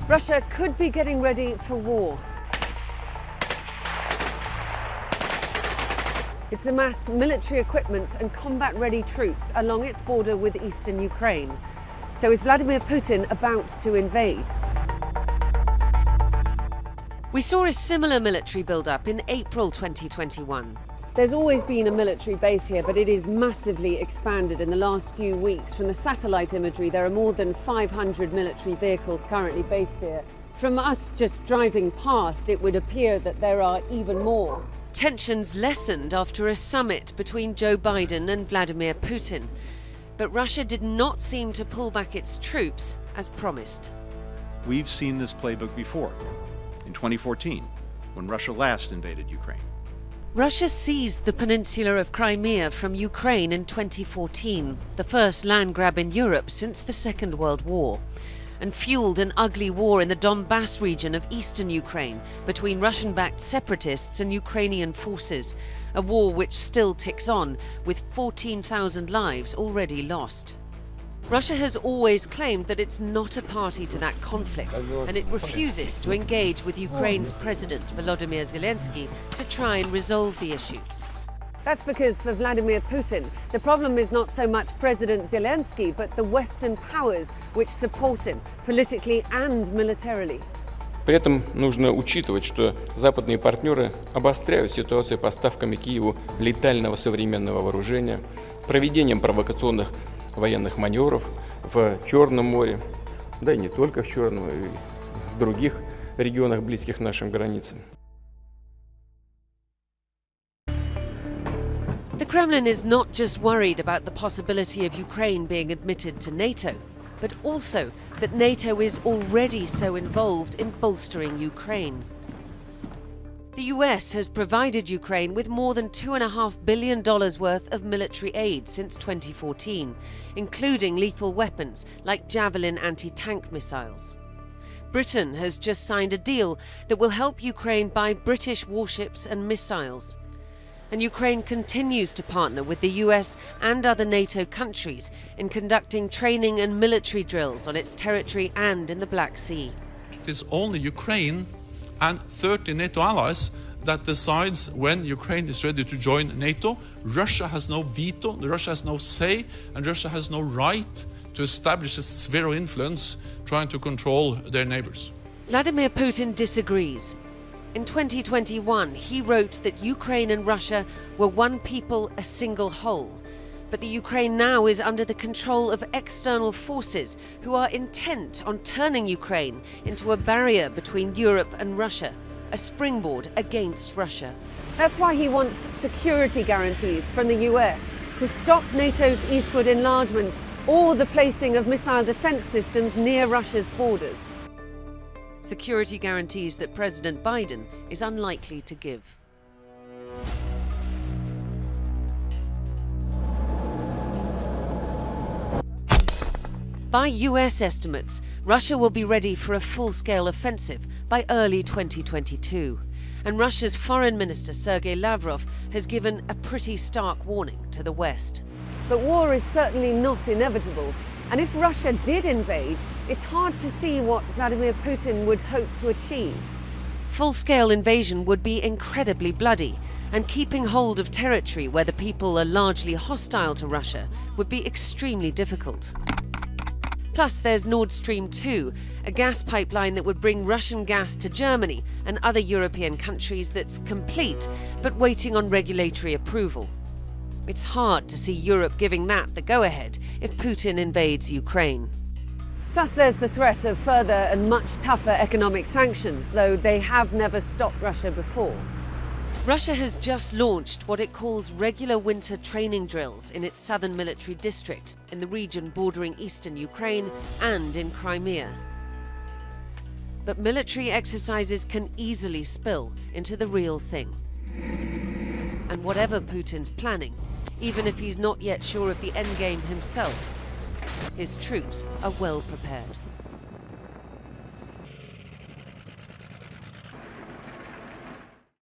Russia could be getting ready for war. It's amassed military equipment and combat-ready troops along its border with eastern Ukraine. So is Vladimir Putin about to invade? We saw a similar military build-up in April 2021. There's always been a military base here, but it is massively expanded in the last few weeks. From the satellite imagery, there are more than 500 military vehicles currently based here. From us just driving past, it would appear that there are even more. Tensions lessened after a summit between Joe Biden and Vladimir Putin. But Russia did not seem to pull back its troops as promised. We've seen this playbook before, in 2014, when Russia last invaded Ukraine. Russia seized the peninsula of Crimea from Ukraine in 2014, the first land grab in Europe since the Second World War, and fueled an ugly war in the Donbass region of eastern Ukraine between Russian-backed separatists and Ukrainian forces, a war which still ticks on, with 14,000 lives already lost. Russia has always claimed that it's not a party to that conflict, and it refuses to engage with Ukraine's President Volodymyr Zelensky to try and resolve the issue. That's because for Vladimir Putin, the problem is not so much President Zelensky, but the Western powers which support him politically and militarily. При этом нужно учитывать, что западные партнеры обостряют ситуацию поставками Киеву летального современного вооружения, проведением провокационных военных маневров в Черном море, да и не только в Черном, и в других регионах, близких к нашим границам. The Kremlin is not just worried about the possibility of Ukraine being admitted to NATO, but also that NATO is already so involved in bolstering Ukraine. The US has provided Ukraine with more than $2.5 billion worth of military aid since 2014, including lethal weapons like Javelin anti-tank missiles. Britain has just signed a deal that will help Ukraine buy British warships and missiles. And Ukraine continues to partner with the US and other NATO countries in conducting training and military drills on its territory and in the Black Sea. It is only Ukraine and 30 NATO allies that decides when Ukraine is ready to join NATO. Russia has no veto, Russia has no say, and Russia has no right to establish a sphere of influence trying to control their neighbors. Vladimir Putin disagrees. In 2021, he wrote that Ukraine and Russia were one people, a single whole. But the Ukraine now is under the control of external forces who are intent on turning Ukraine into a barrier between Europe and Russia, a springboard against Russia. That's why he wants security guarantees from the US to stop NATO's eastward enlargement or the placing of missile defense systems near Russia's borders. Security guarantees that President Biden is unlikely to give. By US estimates, Russia will be ready for a full-scale offensive by early 2022. And Russia's Foreign Minister Sergei Lavrov has given a pretty stark warning to the West. But war is certainly not inevitable. And if Russia did invade, it's hard to see what Vladimir Putin would hope to achieve. Full-scale invasion would be incredibly bloody, and keeping hold of territory where the people are largely hostile to Russia would be extremely difficult. Plus, there's Nord Stream 2, a gas pipeline that would bring Russian gas to Germany and other European countries that's complete, but waiting on regulatory approval. It's hard to see Europe giving that the go-ahead if Putin invades Ukraine. Plus, there's the threat of further and much tougher economic sanctions, though they have never stopped Russia before. Russia has just launched what it calls regular winter training drills in its southern military district, in the region bordering eastern Ukraine and in Crimea. But military exercises can easily spill into the real thing. And whatever Putin's planning, even if he's not yet sure of the endgame himself, his troops are well prepared.